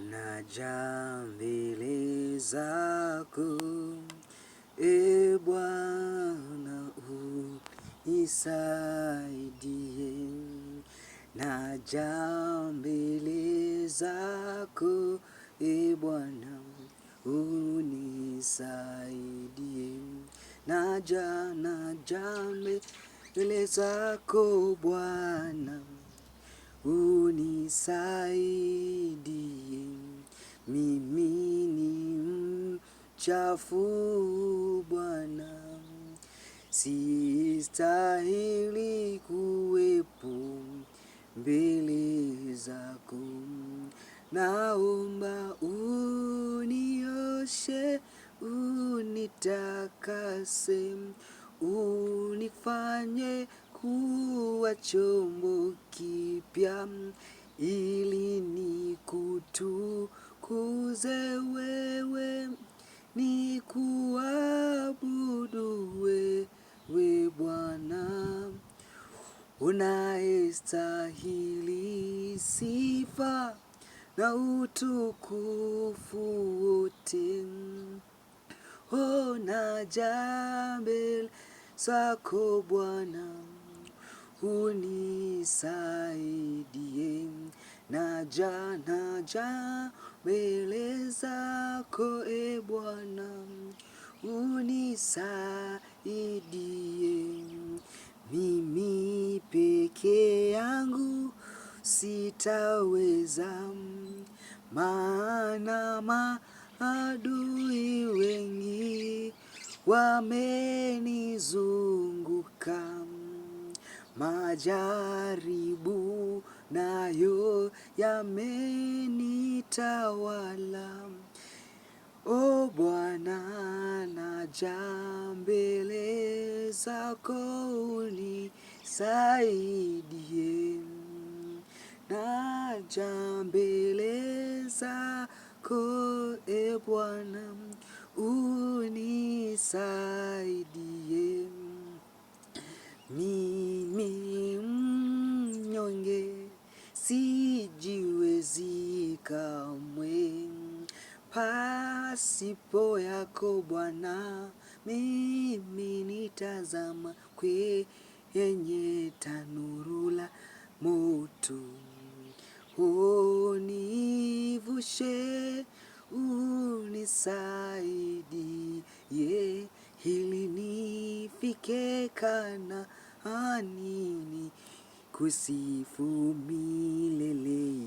Naja mbele zako, Bwana unisaidie. Naja mbele zako, Bwana unisaidie. Naja mbele zako Bwana unisaidie. Mimi ni mchafu Bwana, sistahili kuwepo mbele zako. Naomba unioshe, unitakase, unifanye kuwa chombo kipya, ili nikutukuze wewe, nikuabudu wewe Bwana. Unastahili sifa na utukufu wote. Naja mbele zako Bwana unisaidie. Naja mbele zako Bwana unisaidie. Mimi peke yangu sitaweza, maana maadui wengi wamenizunguka. Majaribu nayo yamenitawala. Bwana, naja mbele zako unisaidie. Naja mbele zako Bwana unisaidie. Mimi mnyonge sijiwezi kamwe, pasipo yako Bwana mimi nitazama kwenye tanuru la moto. Univushe, unisaidie, ili nifike Kanaani, kusifu milele